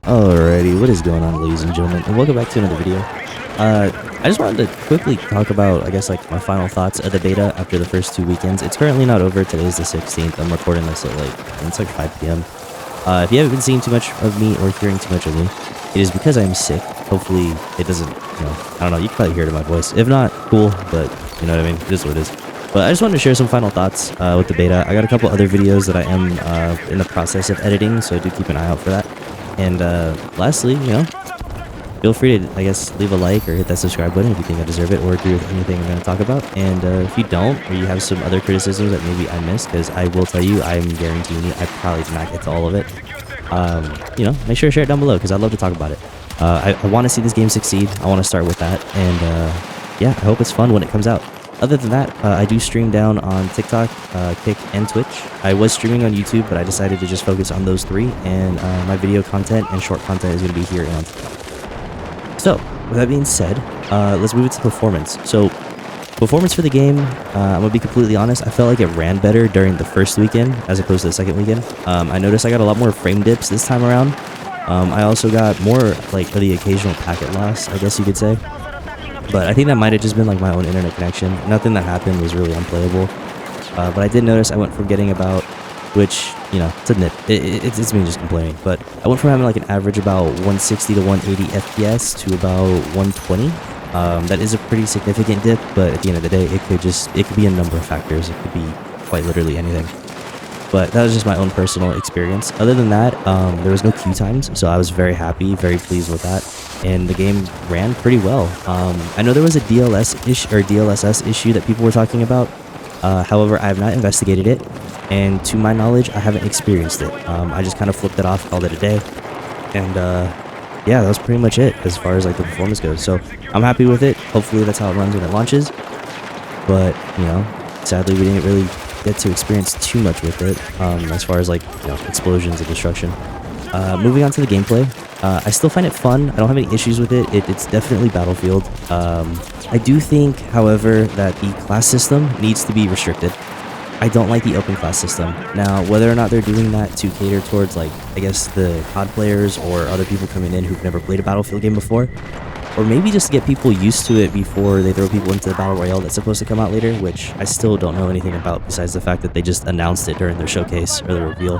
Alrighty, what is going on, ladies and gentlemen, and welcome back to another video. I just wanted to quickly talk about, I guess, like my final thoughts of the beta after the first 2 weekends. It's currently not over. Today is the 16th. I'm recording this at it's like 5 p.m. If you haven't been seeing too much of me or hearing too much of me, it is because I am sick. Hopefully, it doesn't, I don't know, you can probably hear it in my voice. If not, cool, but you know what I mean? It is what it is. But I just wanted to share some final thoughts with the beta. I got a couple other videos that I am in the process of editing, so do keep an eye out for that. And lastly, feel free to, I guess, leave a like or hit that subscribe button if you think I deserve it or agree with anything I'm going to talk about. And if you don't, or you have some other criticisms that maybe I missed, because I will tell you, I'm guaranteeing you, I probably did not get to all of it. Make sure to share it down below, because I'd love to talk about it. I want to see this game succeed. I want to start with that. And yeah, I hope it's fun when it comes out. Other than that, I do stream down on TikTok, Kick, and Twitch. I was streaming on YouTube, but I decided to just focus on those three, and my video content and short content is going to be here and on. So, with that being said, let's move it to performance. So, performance for the game, I'm going to be completely honest, I felt like it ran better during the first weekend as opposed to the second weekend. I noticed I got a lot more frame dips this time around. I also got more, of the occasional packet loss, I guess you could say. But I think that might have just been my own internet connection. Nothing that happened was really unplayable. But I did notice I went from getting about, which, it's a nit. It's me just complaining. But I went from having an average about 160 to 180 FPS to about 120. That is a pretty significant dip, but at the end of the day, it could be a number of factors. It could be quite literally anything. But that was just my own personal experience. Other than that, there was no queue times, so I was very happy, very pleased with that. And the game ran pretty well. I know there was a DLSS issue that people were talking about. However, I have not investigated it, and to my knowledge, I haven't experienced it. I just kind of flipped it off, called it a day, and yeah, that was pretty much it as far as the performance goes. So I'm happy with it. Hopefully, that's how it runs when it launches. But sadly, we didn't really get to experience too much with it as far as explosions and destruction. Moving on to the gameplay, I still find it fun. I don't have any issues with it. It's definitely Battlefield. I do think, however, that the class system needs to be restricted. I don't like the open class system. Now, whether or not they're doing that to cater towards I guess the COD players or other people coming in who've never played a Battlefield game before, or maybe just to get people used to it before they throw people into the Battle Royale that's supposed to come out later, which I still don't know anything about besides the fact that they just announced it during their showcase or the reveal.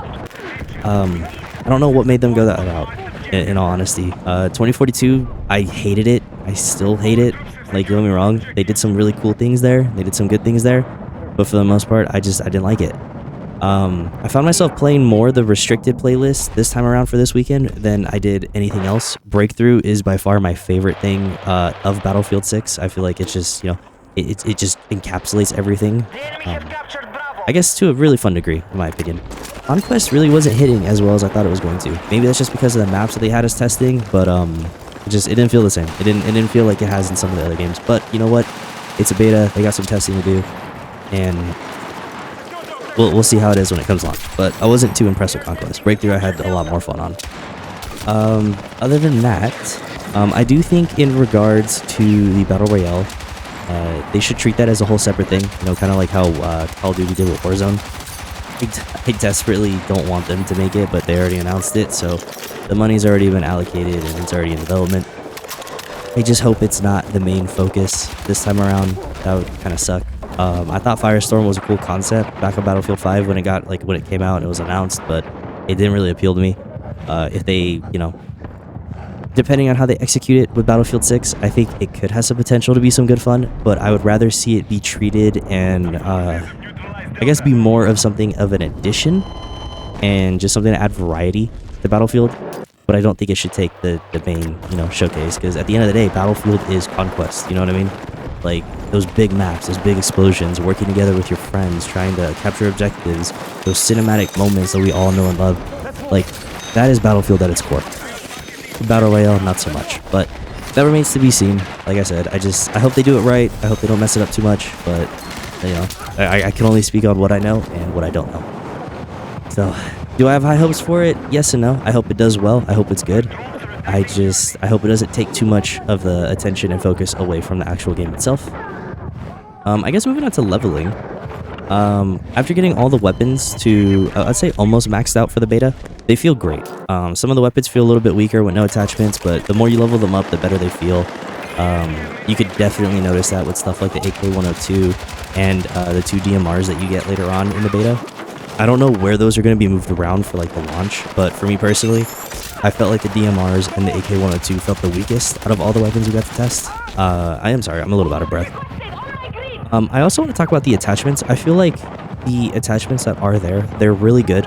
I don't know what made them go that route, in all honesty. 2042, I hated it. I still hate it. Don't get me wrong. They did some really cool things there. They did some good things there. But for the most part, I didn't like it. I found myself playing more the restricted playlist this time around for this weekend than I did anything else. Breakthrough is by far my favorite thing of Battlefield 6. I feel like it's just, it just encapsulates everything. I guess to a really fun degree, in my opinion. Conquest really wasn't hitting as well as I thought it was going to. Maybe that's just because of the maps that they had us testing, but it didn't feel the same. It didn't feel like it has in some of the other games. But you know what? It's a beta. They got some testing to do, and we'll see how it is when it comes along. But I wasn't too impressed with Conquest. Breakthrough I had a lot more fun on. Other than that, I do think in regards to the Battle Royale, they should treat that as a whole separate thing. Kind of like how Call of Duty did with Warzone. I desperately don't want them to make it, but they already announced it, so the money's already been allocated and it's already in development. I just hope it's not the main focus this time around. That would kind of suck. I thought Firestorm was a cool concept back on Battlefield 5 when it came out and it was announced, but it didn't really appeal to me. If they, depending on how they execute it with Battlefield 6, I think it could have some potential to be some good fun, but I would rather see it be treated and, I guess, be more of something of an addition and just something to add variety to Battlefield. But I don't think it should take the main, showcase, because at the end of the day, Battlefield is Conquest, you know what I mean? Those big maps, those big explosions, working together with your friends, trying to capture objectives, those cinematic moments that we all know and love. That is Battlefield at its core. Battle Royale, not so much, but that remains to be seen. Like I said, I hope they do it right. I hope they don't mess it up too much, but I can only speak on what I know and what I don't know. So, do I have high hopes for it? Yes and no. I hope it does well. I hope it's good. I hope it doesn't take too much of the attention and focus away from the actual game itself. I guess moving on to leveling. After getting all the weapons to, I'd say almost maxed out for the beta, they feel great. Some of the weapons feel a little bit weaker with no attachments, but the more you level them up, the better they feel. You could definitely notice that with stuff like the AK-102 and the 2 DMRs that you get later on in the beta. I don't know where those are going to be moved around for like the launch, but for me personally, I felt like the DMRs and the AK-102 felt the weakest out of all the weapons we got to test. I am sorry, I'm a little out of breath. I also want to talk about the attachments. I feel like the attachments that are there, they're really good.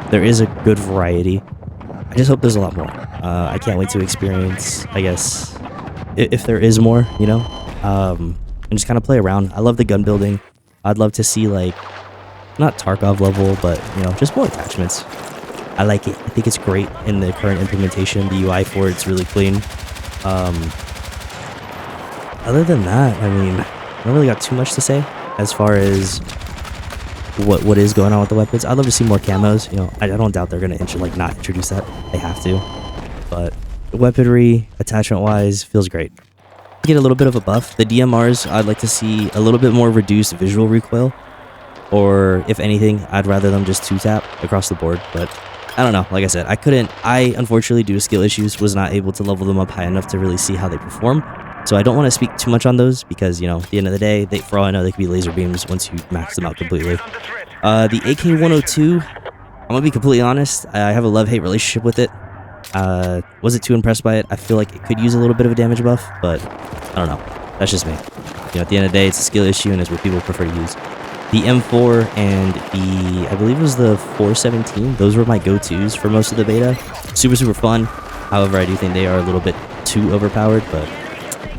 There is a good variety. I just hope there's a lot more. I can't wait to experience, I guess, if there is more, you know, and just kind of play around. I love the gun building. I'd love to see, like, not Tarkov level, but, you know, just more attachments. I like it. I think it's great in the current implementation. The UI for it's really clean. Other than that, I mean, I don't really got too much to say as far as what is going on with the weapons. I'd love to see more camos. You know, I don't doubt they're gonna not introduce that. They have to. But weaponry, attachment-wise, feels great. Get a little bit of a buff. The DMRs, I'd like to see a little bit more reduced visual recoil. Or, if anything, I'd rather them just 2-tap across the board. But, I don't know. Like I said, I unfortunately, due to skill issues, was not able to level them up high enough to really see how they perform. So I don't want to speak too much on those because, you know, at the end of the day, for all I know, they could be laser beams once you max them out completely. The AK-102, I'm going to be completely honest, I have a love-hate relationship with it. Wasn't too impressed by it. I feel like it could use a little bit of a damage buff, but I don't know. That's just me. You know, at the end of the day, it's a skill issue and it's what people prefer to use. The M4 and the, I believe it was the 417, those were my go-tos for most of the beta. Super, super fun. However, I do think they are a little bit too overpowered, but,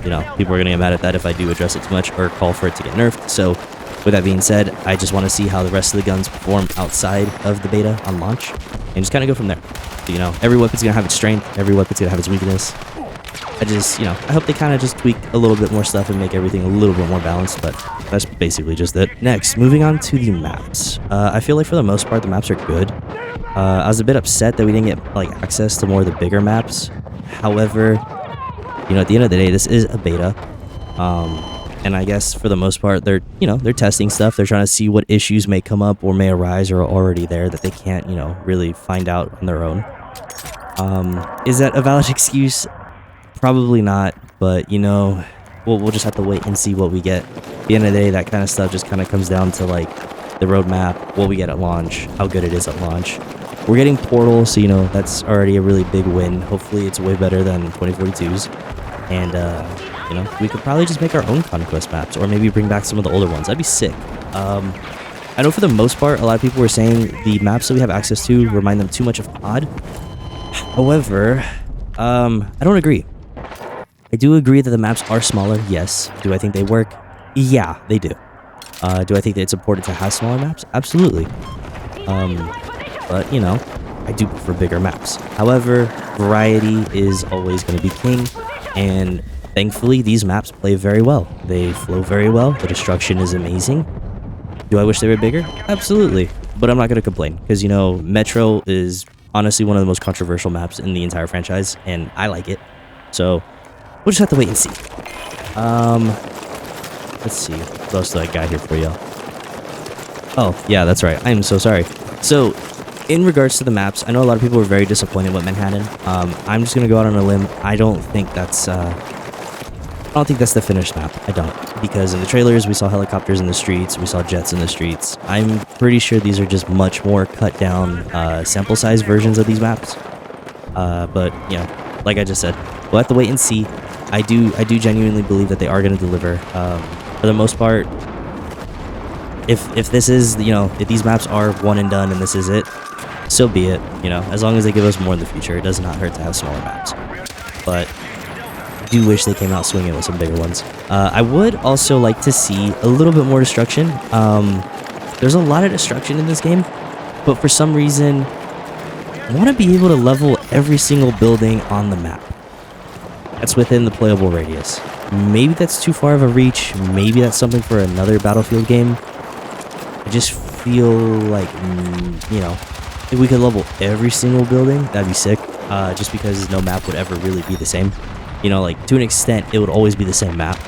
you know, people are going to get mad at that if I do address it too much or call for it to get nerfed. So, with that being said, I just want to see how the rest of the guns perform outside of the beta on launch, and just kind of go from there. So, you know, every weapon's going to have its strength, every weapon's going to have its weakness. I just, you know, I hope they kind of just tweak a little bit more stuff and make everything a little bit more balanced, but that's basically just it. Next, moving on to the maps. I feel like for the most part, the maps are good. I was a bit upset that we didn't get, like, access to more of the bigger maps. However, you know, at the end of the day, this is a beta. And I guess for the most part, they're, you know, they're testing stuff. They're trying to see what issues may come up or may arise or are already there that they can't, you know, really find out on their own. Is that a valid excuse? Probably not, but, you know, we'll just have to wait and see what we get. At the end of the day, that kind of stuff just kind of comes down to, like, the roadmap, what we get at launch, how good it is at launch. We're getting Portal, so, you know, that's already a really big win. Hopefully it's way better than 2042's. And, you know, we could probably just make our own Conquest maps, or maybe bring back some of the older ones. That'd be sick. I know for the most part, a lot of people were saying the maps that we have access to remind them too much of COD. However, I don't agree. I do agree that the maps are smaller, yes. Do I think they work? Yeah, they do. Do I think that it's important to have smaller maps? Absolutely. But, you know, I do prefer bigger maps. However, variety is always going to be king, and thankfully, these maps play very well. They flow very well. The destruction is amazing. Do I wish they were bigger? Absolutely. But I'm not going to complain, because, you know, Metro is honestly one of the most controversial maps in the entire franchise, and I like it. So, we'll just have to wait and see. Let's see. What else do I got here for y'all? Oh, yeah, that's right. I am so sorry. So, in regards to the maps, I know a lot of people were very disappointed with Manhattan. I'm just gonna go out on a limb. I don't think that's the finished map. I don't. Because in the trailers, we saw helicopters in the streets. We saw jets in the streets. I'm pretty sure these are just much more cut down sample size versions of these maps. But, you know, like I just said, we'll have to wait and see. I do genuinely believe that they are going to deliver. For the most part, if this is, you know, if these maps are one and done and this is it, so be it. You know, as long as they give us more in the future, it does not hurt to have smaller maps. But I do wish they came out swinging with some bigger ones. I would also like to see a little bit more destruction. There's a lot of destruction in this game, but for some reason, I want to be able to level every single building on the map that's within the playable radius. Maybe that's too far of a reach. Maybe that's something for another Battlefield game. I just feel like, you know, if we could level every single building, that'd be sick. Just because no map would ever really be the same. You know, like, to an extent, it would always be the same map.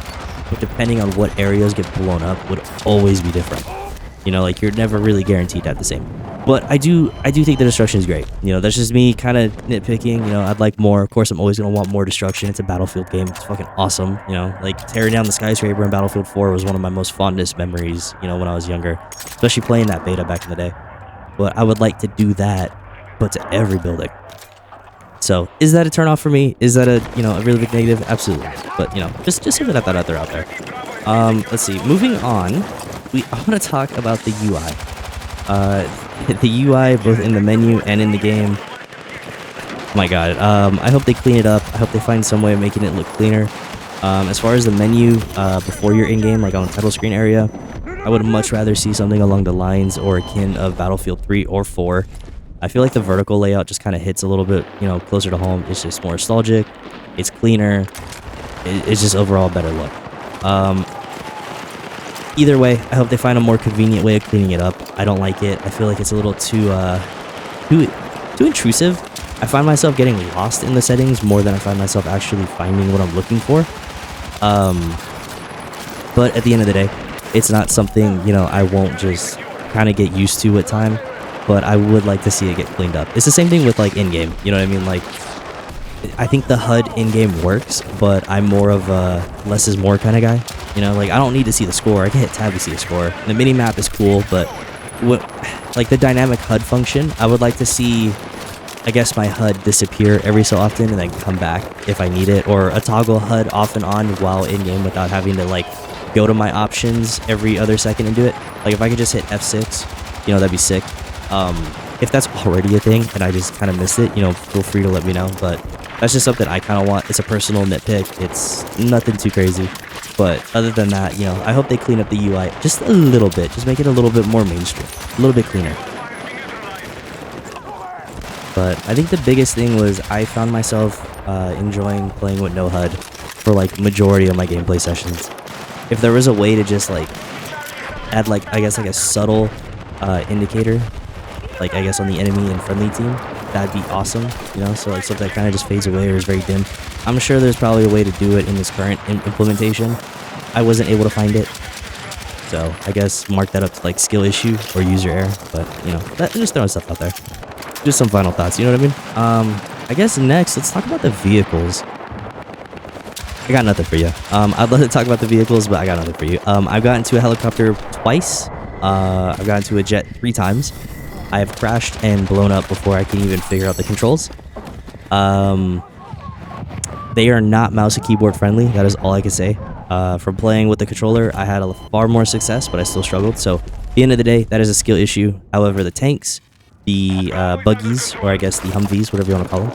but depending on what areas get blown up would always be different. You know, like you're never really guaranteed to have the same. But I do think the destruction is great. You know, that's just me kind of nitpicking. You know, I'd like more. Of course, I'm always gonna want more destruction. It's a Battlefield game. It's fucking awesome. You know, like tearing down the skyscraper in Battlefield 4 was one of my most fondest memories. You know, when I was younger, especially playing that beta back in the day. But I would like to do that, but to every building. So, is that a turnoff for me? Is that a really big negative? Absolutely. But just something I thought I'd throw out there. Let's see. Moving on, I want to talk about the UI. The UI, both in the menu and in the game. Oh my god. I hope they clean it up. I hope they find some way of making it look cleaner. As far as the menu, before you're in game, like on the title screen area, I would much rather see something along the lines or akin of Battlefield 3 or 4. I feel like the vertical layout just kind of hits a little bit, closer to home. It's just more nostalgic. It's cleaner. It's just overall a better look. Either way, I hope they find a more convenient way of cleaning it up. I don't like it. I feel like it's a little too intrusive. I find myself getting lost in the settings more than I find myself actually finding what I'm looking for. But at the end of the day, it's not something, I won't just kind of get used to with time. But I would like to see it get cleaned up. It's the same thing with like in-game, you know what I mean? Like, I think the HUD in-game works, but I'm more of a less is more kind of guy. You know, like I don't need to see the score. I can hit tab to see the score. The mini-map is cool, but like the dynamic HUD function, I would like to see, I guess, my HUD disappear every so often and then come back if I need it, or a toggle HUD off and on while in-game without having to like go to my options every other second and do it. Like if I could just hit F6, that'd be sick. If that's already a thing and I just kind of missed it, feel free to let me know, but that's just something I kind of want. It's a personal nitpick. It's nothing too crazy, but other than that, I hope they clean up the UI just a little bit, just make it a little bit more mainstream, a little bit cleaner. But I think the biggest thing was I found myself enjoying playing with no HUD for like majority of my gameplay sessions. If there was a way to just like add like, I guess, like a subtle indicator, like I guess on the enemy and friendly team, that'd be awesome, so like something that kind of just fades away or is very dim. I'm sure there's probably a way to do it in this current implementation. I wasn't able to find it, so I guess mark that up to like skill issue or user error, but just throwing stuff out there. Just some final thoughts, you know what I mean? I guess next, let's talk about the vehicles. I got nothing for you. I'd love to talk about the vehicles, but I got nothing for you. I've gotten to a helicopter twice. I've gotten to a jet 3 times. I have crashed and blown up before I can even figure out the controls. They are not mouse and keyboard friendly. That is all I can say. From playing with the controller, I had far more success, but I still struggled. So at the end of the day, that is a skill issue. However, the tanks, the buggies, or I guess the Humvees, whatever you want to call them,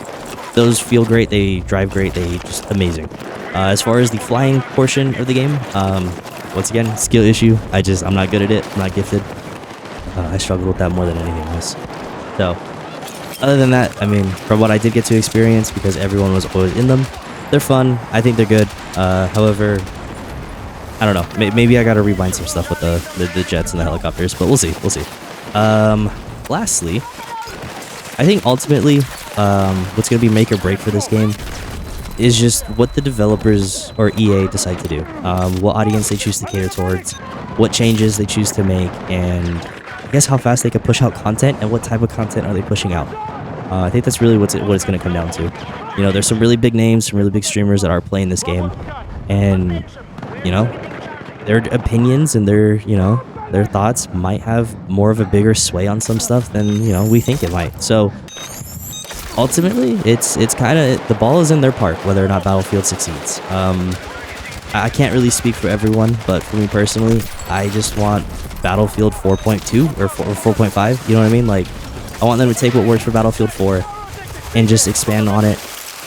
those feel great. They drive great. They just amazing. As far as the flying portion of the game, once again, skill issue. I'm not good at it. I'm not gifted. I struggled with that more than anything else. So, other than that, I mean, from what I did get to experience, because everyone was always in them, they're fun. I think they're good. However, I don't know. Maybe I gotta rewind some stuff with the jets and the helicopters, but we'll see. We'll see. Lastly, I think ultimately, what's gonna be make or break for this game is just what the developers or EA decide to do. What audience they choose to cater towards, what changes they choose to make, and I guess how fast they can push out content and what type of content are they pushing out. I think that's really what it's going to come down to. There's some really big names, some really big streamers that are playing this game, and their opinions and their thoughts might have more of a bigger sway on some stuff than we think it might. So ultimately, it's kind of, the ball is in their park whether or not Battlefield succeeds. I can't really speak for everyone, but for me personally, I just want Battlefield 4.2 or 4.5, you know what I mean? Like, I want them to take what works for Battlefield 4 and just expand on it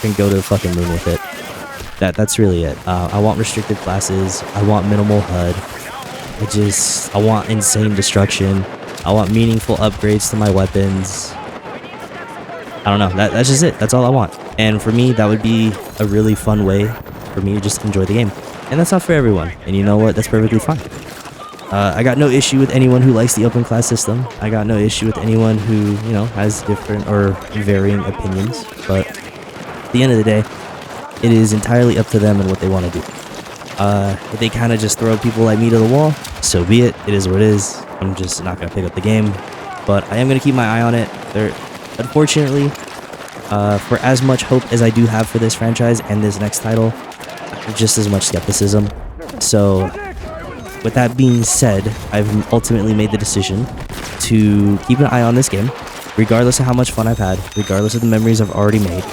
and go to the fucking moon with it. That's really it. I want restricted classes. I want minimal HUD. I want insane destruction. I want meaningful upgrades to my weapons. I don't know. That's just it. That's all I want. And for me, that would be a really fun way for me to just enjoy the game. And that's not for everyone. And you know what? That's perfectly fine. I got no issue with anyone who likes the open class system. I got no issue with anyone who, has different or varying opinions. But at the end of the day, it is entirely up to them and what they want to do. they kind of just throw people like me to the wall. So be it. It is what it is. I'm just not gonna pick up the game, but I am gonna keep my eye on it. Unfortunately, for as much hope as I do have for this franchise and this next title, just as much skepticism. So with that being said, I've ultimately made the decision to keep an eye on this game, regardless of how much fun I've had, regardless of the memories I've already made.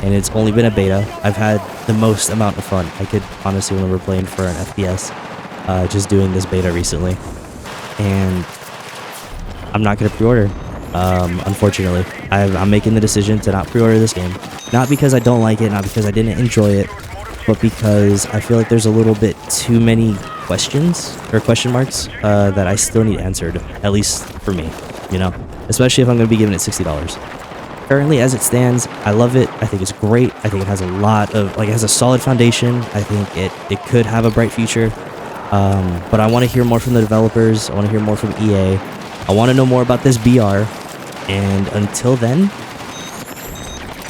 And it's only been a beta. I've had the most amount of fun I could honestly remember playing for an FPS, just doing this beta recently. And I'm not going to pre-order, unfortunately. I'm making the decision to not pre-order this game. Not because I don't like it, not because I didn't enjoy it, but because I feel like there's a little bit too many questions, or question marks, that I still need answered, at least for me, you know? Especially if I'm going to be giving it $60. Currently, as it stands, I love it. I think it's great. I think it has a lot of, like, it has a solid foundation. I think it could have a bright future. But I want to hear more from the developers. I want to hear more from EA. I want to know more about this BR. And until then,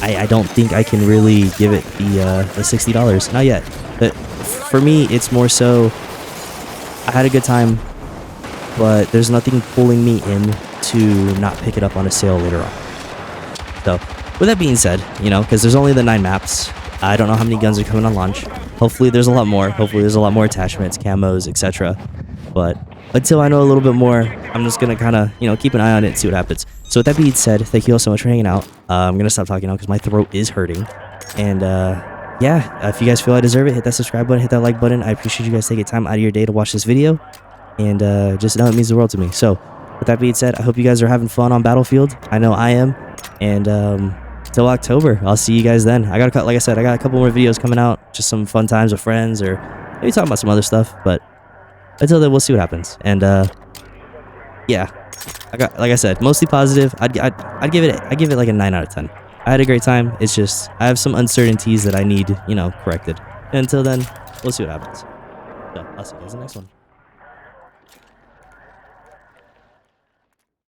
I don't think I can really give it the $60. Not yet. But for me, it's more so, I had a good time, but there's nothing pulling me in to not pick it up on a sale later on. So, with that being said, you know, because there's only the 9 maps, I don't know how many guns are coming on launch. Hopefully there's a lot more. Hopefully there's a lot more attachments, camos, etc. But until I know a little bit more, I'm just going to kind of, you know, keep an eye on it and see what happens. So with that being said, thank you all so much for hanging out. I'm going to stop talking now because my throat is hurting. And, yeah, if you guys feel I deserve it, hit that subscribe button, hit that like button. I appreciate you guys taking time out of your day to watch this video. And just know it means the world to me. So, with that being said, I hope you guys are having fun on Battlefield. I know I am. And till October, I'll see you guys then. Like I said, I got a couple more videos coming out, just some fun times with friends, or maybe talking about some other stuff. But until then, we'll see what happens. And yeah, like I said, mostly positive. I'd give it like a 9 out of 10. I had a great time. It's just I have some uncertainties that I need, you know, corrected. And until then, we'll see what happens. So I'll see you guys in the next one.